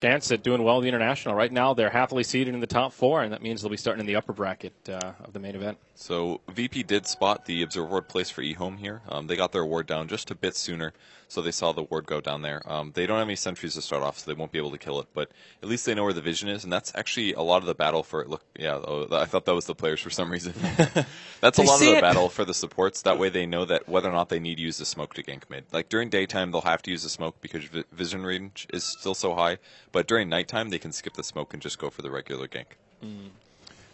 Gansett doing well in the International. Right now, they're happily seated in the top 4, and that means they'll be starting in the upper bracket of the main event. So VP did spot the observer ward place for eHome here. They got their ward down just a bit sooner, so they saw the ward go down there. They don't have any sentries to start off, so they won't be able to kill it, but at least they know where the vision is, and that's actually a lot of the battle for it. Look, yeah, I thought that was the players for some reason. That's a lot of the battle for the supports. That way they know that whether or not they need to use the smoke to gank mid. Like during daytime, they'll have to use the smoke because vision range is still so high, but during nighttime, they can skip the smoke and just go for the regular gank.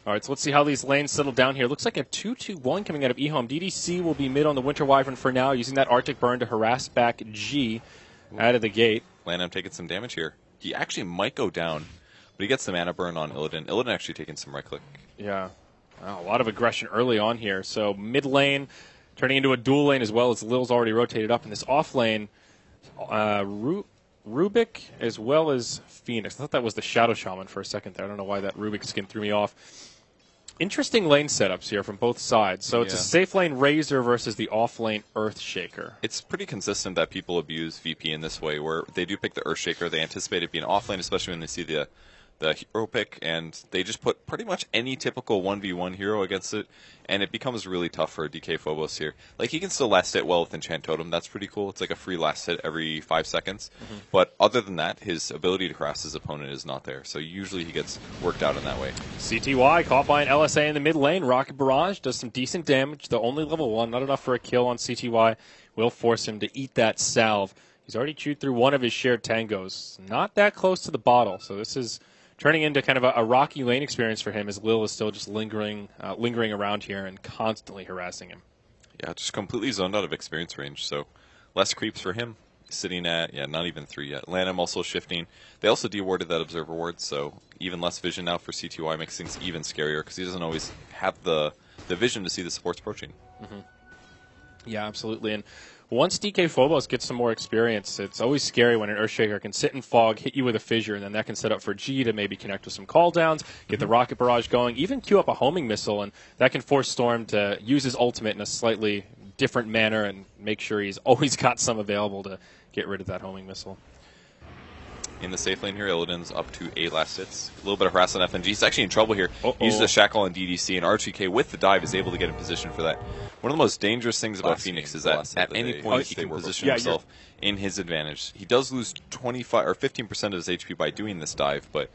All right, so let's see how these lanes settle down here. Looks like a 2-2-1 coming out of eHome. DDC will be mid on the Winter Wyvern for now, using that Arctic Burn to harass back G out of the gate. Lanham taking some damage here. He actually might go down, but he gets the mana burn on Illidan. Illidan actually taking some right click. Yeah, wow, a lot of aggression early on here. So mid lane turning into a dual lane as well as Lil's already rotated up in this off lane. Rubik as well as Phoenix. I thought that was the Shadow Shaman for a second there. I don't know why that Rubik skin threw me off. Interesting lane setups here from both sides. So it's a safe lane Razor versus the off lane Earthshaker. It's pretty consistent that people abuse VP in this way, where they do pick the Earthshaker. They anticipate it being off lane, especially when they see the hero pick, and they just put pretty much any typical 1v1 hero against it, and it becomes really tough for DK Phobos here. Like, he can still last hit well with Enchant Totem. That's pretty cool. It's like a free last hit every 5 seconds. But other than that, his ability to harass his opponent is not there. So usually he gets worked out in that way. CTY caught by an LSA in the mid lane. Rocket Barrage does some decent damage, though only level 1. Not enough for a kill on CTY. Will force him to eat that salve. He's already chewed through one of his shared tangos. Not that close to the bottle, so this is turning into kind of a rocky lane experience for him as Lil is still just lingering around here and constantly harassing him. Yeah, just completely zoned out of experience range, so less creeps for him. Sitting at, not even 3 yet. Lanham also shifting. They also de-warded that observer ward, so even less vision now for CTY makes things even scarier because he doesn't always have the vision to see the supports approaching. Yeah, absolutely. And once DK Phobos gets some more experience, it's always scary when an Earthshaker can sit in fog, hit you with a fissure, and then that can set up for G to maybe connect with some cooldowns, get the rocket barrage going, even queue up a homing missile, and that can force Storm to use his ultimate in a slightly different manner and make sure he's always got some available to get rid of that homing missile. In the safe lane here, Illidan's up to 8 last hits. A little bit of harass on FNG. He's actually in trouble here. He uses a Shackle on DDC, and RGK with the dive is able to get in position for that. One of the most dangerous things about Phoenix is that at any point he can position himself in his advantage. He does lose 25 or 15% of his HP by doing this dive, but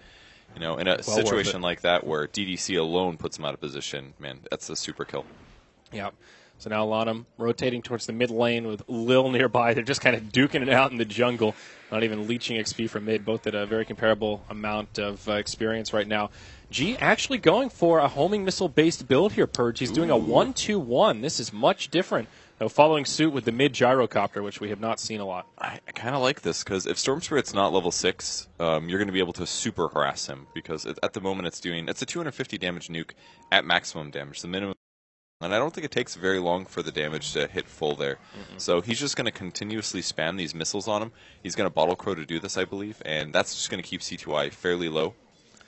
in a situation like that where DDC alone puts him out of position, man, that's a super kill. Yeah. So now Lanham rotating towards the mid lane with Lil nearby. They're just kind of duking it out in the jungle, not even leeching XP from mid, both at a very comparable amount of experience right now. G actually going for a homing missile-based build here, Purge. He's doing a 1-2-1. This is much different, though, following suit with the mid gyrocopter, which we have not seen a lot. I kind of like this, because if Storm Spirit's not level 6, you're going to be able to super harass him, because at the moment it's a 250 damage nuke at maximum damage, the minimum. And I don't think it takes very long for the damage to hit full there. So he's just going to continuously spam these missiles on him. He's going to Bottle Crow to do this, I believe, and that's just going to keep CTY fairly low.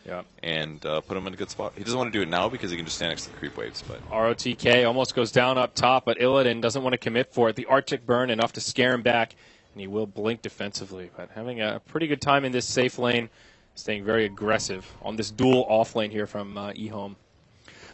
Yeah. And put him in a good spot. He doesn't want to do it now because he can just stand next to the creep waves. But ROTK almost goes down up top, but Illidan doesn't want to commit for it. The Arctic Burn enough to scare him back, and he will blink defensively. But having a pretty good time in this safe lane, staying very aggressive on this dual off lane here from eHome.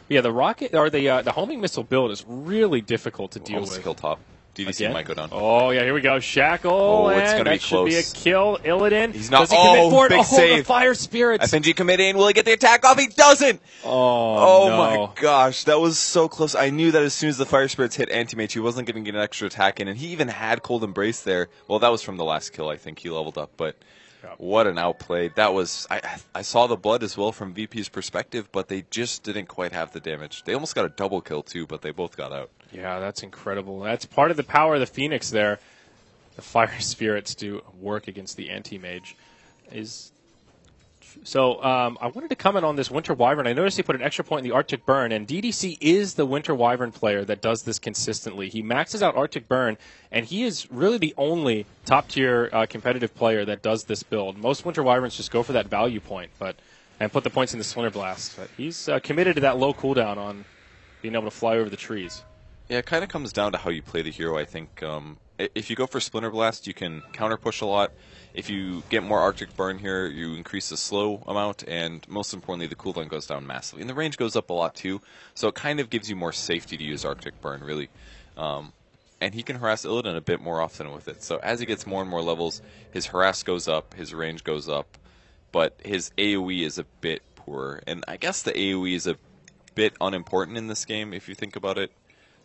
Yeah, the rocket or the homing missile build is really difficult to deal with. Kill top. DDC might go down. Oh yeah, here we go. Shackle, it's and that should be a kill. Illidan. He's not. Does he commit for it? Big save. The Fire Spirits. FNG committing. Will he get the attack off? He doesn't. Oh no. My gosh, that was so close. I knew that as soon as the Fire Spirits hit Anti-Mage, he wasn't going to get an extra attack in, and he even had Cold Embrace there. Well, that was from the last kill. I think he leveled up, but. What an outplay. That was I saw the blood as well from VP's perspective, but they just didn't quite have the damage. They almost got a double kill too, but they both got out. Yeah, that's incredible. That's part of the power of the Phoenix there. The Fire Spirits do work against the Anti-Mage. So I wanted to comment on this Winter Wyvern. I noticed he put an extra point in the Arctic Burn, and DDC is the Winter Wyvern player that does this consistently. He maxes out Arctic Burn, and he is really the only top-tier competitive player that does this build. Most Winter Wyverns just go for that value point and put the points in the Splinter Blast. But he's committed to that low cooldown on being able to fly over the trees. Yeah, it kind of comes down to how you play the hero, I think. If you go for Splinter Blast, you can counter push a lot. If you get more Arctic Burn here, you increase the slow amount, and most importantly, the cooldown goes down massively. And the range goes up a lot too, so it kind of gives you more safety to use Arctic Burn, really. And he can harass Illidan a bit more often with it. So as he gets more and more levels, his harass goes up, his range goes up, but his AoE is a bit poorer. And I guess the AoE is a bit unimportant in this game, if you think about it.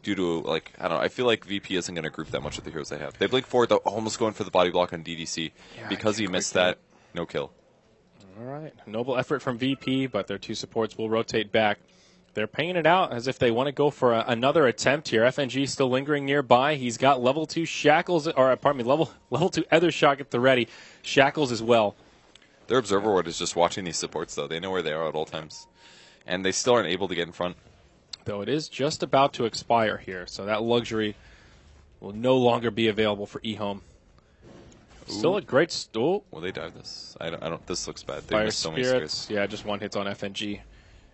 Due to, like, I don't know, I feel like VP isn't going to group that much with the heroes they have. They blink forward, though, almost going for the body block on DDC. Yeah, because he missed that, no kill. All right. Noble effort from VP, but their two supports will rotate back. They're paying it out as if they want to go for another attempt here. FNG still lingering nearby. He's got level 2 Shackles, or pardon me, level 2 Ether Shock at the ready. Shackles as well. Their Observer Ward is just watching these supports, though. They know where they are at all times. And they still aren't able to get in front. Though it is just about to expire here, so that luxury will no longer be available for eHome. Still a great Will they dive this? I don't. This looks bad. They Fire missed so many Spirits. scares. Yeah, just one hit on FNG,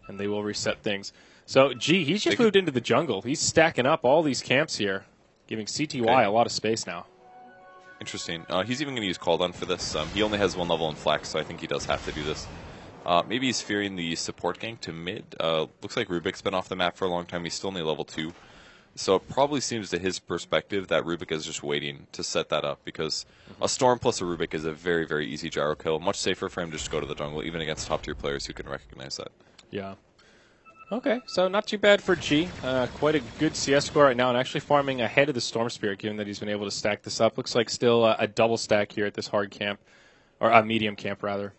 and they will reset things. So G, he's just moved into the jungle. He's stacking up all these camps here, giving CTY a lot of space now. Interesting. He's even going to use Call Down for this. He only has 1 level in Flax, so I think he does have to do this. Maybe he's fearing the support gank to mid. Looks like Rubik's been off the map for a long time. He's still only level 2. So it probably seems to his perspective that Rubik is just waiting to set that up, because a Storm plus a Rubik is a very, very easy gyro kill. Much safer for him to just go to the jungle, even against top-tier players who can recognize that. Yeah. Okay, so not too bad for G. Quite a good CS score right now, and actually farming ahead of the Storm Spirit, given that he's been able to stack this up. Looks like still a double stack here at this hard camp, or a medium camp, rather.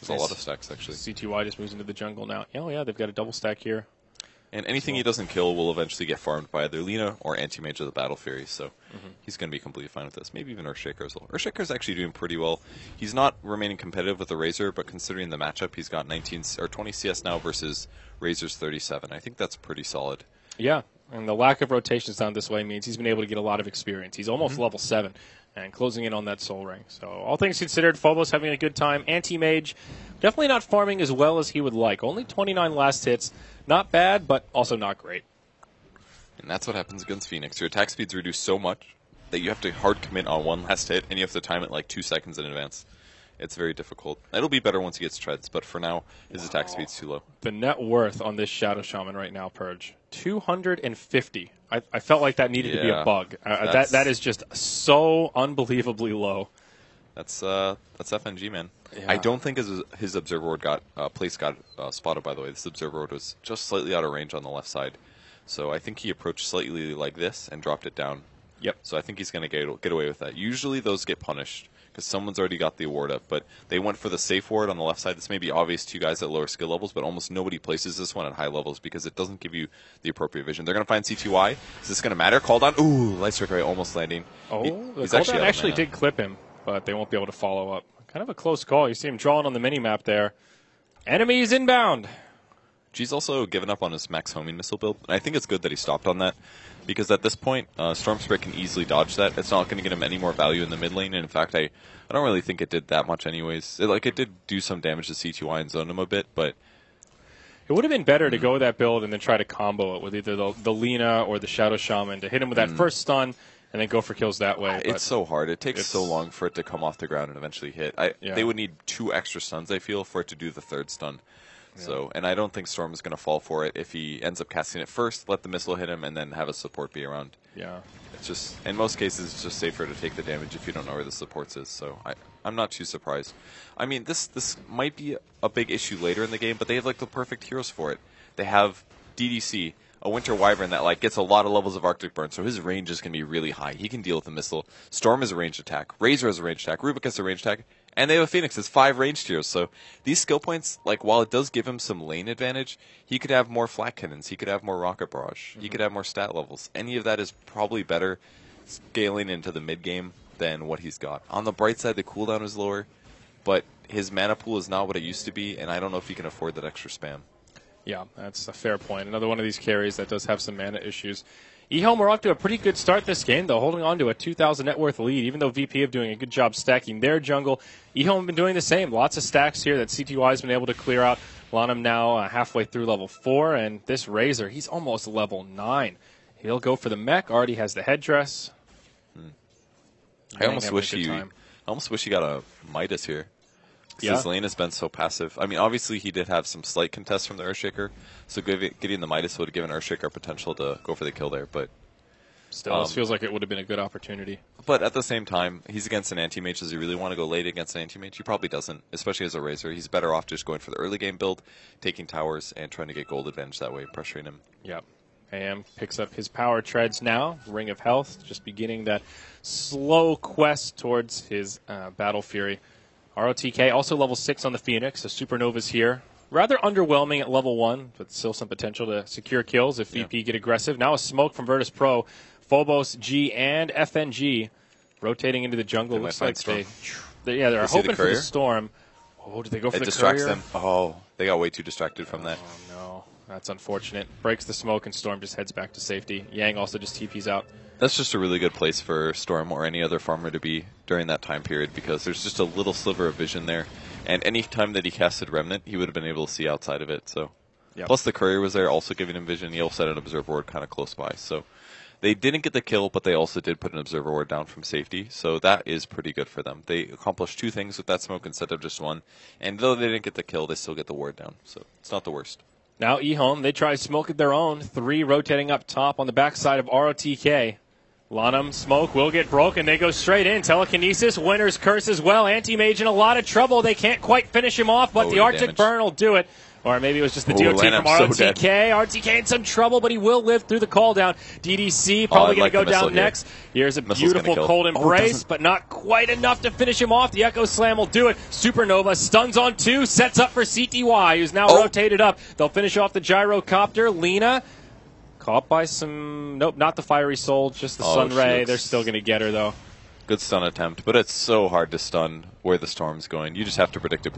There's a lot of stacks, actually. CTY just moves into the jungle now. Oh, yeah, they've got a double stack here. And anything he doesn't kill will eventually get farmed by either Lina or Anti-Mage of the Battle Fury, so he's going to be completely fine with this. Maybe even Earthshaker as well. Earthshaker's actually doing pretty well. He's not remaining competitive with the Razor, but considering the matchup, he's got 19 or 20 CS now versus Razor's 37. I think that's pretty solid. Yeah, and the lack of rotations down this way means he's been able to get a lot of experience. He's almost level 7 and closing in on that soul ring. So all things considered, Phobos having a good time. Anti-Mage definitely not farming as well as he would like. Only 29 last hits. Not bad, but also not great. And that's what happens against Phoenix. Your attack speed's reduced so much that you have to hard commit on one last hit, and you have to time it like 2 seconds in advance. It's very difficult. It'll be better once he gets treads, but for now, his attack speed's too low. The net worth on this Shadow Shaman right now, Purge, 250. I felt like that needed to be a bug. That is just so unbelievably low. That's FNG, man. Yeah. I don't think his Observer Ward got spotted, by the way. This Observer Ward was just slightly out of range on the left side. So I think he approached slightly like this and dropped it down. Yep. So I think he's going to get away with that. Usually those get punished because someone's already got the ward up, but they went for the safe ward on the left side. This may be obvious to you guys at lower skill levels, but almost nobody places this one at high levels because it doesn't give you the appropriate vision. They're going to find CTY. Is this going to matter? Called on. Ooh, Light Strike Ray almost landing. Oh, he's the cooldown actually did clip him, but they won't be able to follow up. Kind of a close call. You see him drawing on the mini-map there. Enemies inbound. G's also given up on his max homing missile build, and I think it's good that he stopped on that, because at this point, Storm Spirit can easily dodge that. It's not going to get him any more value in the mid lane, and in fact, I don't really think it did that much anyways. It did do some damage to CTY and zone him a bit, but it would have been better to go with that build and then try to combo it with either the Lina or the Shadow Shaman to hit him with that first stun and then go for kills that way. It's so hard. It takes so long for it to come off the ground and eventually hit. They would need 2 extra stuns, I feel, for it to do the 3rd stun. So, and I don't think Storm is going to fall for it if he ends up casting it first, let the missile hit him, and then have a support be around. Yeah. It's just, in most cases, it's just safer to take the damage if you don't know where the supports is. So I'm not too surprised. I mean, this might be a big issue later in the game, but they have like the perfect heroes for it. They have DDC, a Winter Wyvern that gets a lot of levels of Arctic Burn, so his range is going to be really high. He can deal with the missile. Storm is a ranged attack. Razor is a ranged attack. Rubik is a ranged attack. And they have a Phoenix. It's 5 ranged heroes. So these skill points, while it does give him some lane advantage, he could have more flak cannons. He could have more rocket barrage. He could have more stat levels. Any of that is probably better scaling into the mid game than what he's got. On the bright side, the cooldown is lower, but his mana pool is not what it used to be, and I don't know if he can afford that extra spam. Yeah, that's a fair point. Another one of these carries that does have some mana issues. eHome are off to a pretty good start this game, though, holding on to a 2,000 net worth lead, even though VP have doing a good job stacking their jungle. eHome have been doing the same. Lots of stacks here that CTY has been able to clear out. Lanham now halfway through level 4, and this Razor, he's almost level 9. He'll go for the mech. Already has the headdress. I almost wish he got a Midas here. Because his lane has been so passive. I mean, obviously he did have some slight contests from the Earthshaker, so getting the Midas would have given Earthshaker potential to go for the kill there. But still, it feels like it would have been a good opportunity. But at the same time, he's against an anti-mage. Does he really want to go late against an anti-mage? He probably doesn't, especially as a Razor. He's better off just going for the early game build, taking towers, and trying to get gold advantage that way, pressuring him. Yep. AM picks up his power treads now. Ring of Health, just beginning that slow quest towards his Battle Fury. ROTK also level 6 on the Phoenix, so Supernova's here. Rather underwhelming at level 1, but still some potential to secure kills if VP get aggressive. Now a smoke from Virtus Pro. Phobos, G, and FNG rotating into the jungle. Looks like they're hoping for the storm. Oh, did they go for the distracts courier? them. Oh, they got way too distracted from that. Oh, no. That's unfortunate. Breaks the smoke, and Storm just heads back to safety. Yang also just TPs out. That's just a really good place for Storm or any other farmer to be during that time period because there's just a little sliver of vision there. And any time that he casted Remnant, he would have been able to see outside of it. So, Plus the courier was there, also giving him vision. He also had an observer ward kind of close by. So they didn't get the kill, but they also did put an observer ward down from safety. So that is pretty good for them. They accomplished 2 things with that smoke instead of just 1. And though they didn't get the kill, they still get the ward down. So it's not the worst. Now eHome, they try smoke at their own. 3 rotating up top on the backside of ROTK. Lanham, smoke will get broken. They go straight in. Telekinesis, Winter's Curse as well. Anti-Mage in a lot of trouble. They can't quite finish him off, but the Arctic Burn will do it. Or maybe it was just the DOT from ROTK. ROTK in some trouble, but he will live through the call down. DDC probably going to go down next. Here's a beautiful cold embrace, but not quite enough to finish him off. The Echo Slam will do it. Supernova stuns on 2, sets up for CTY, who's now rotated up. They'll finish off the Gyrocopter. Lena caught by some... Nope, not the Fiery Soul, just the Sun Ray. They're still going to get her, though. Good stun attempt, but it's so hard to stun where the Storm's going. You just have to predict it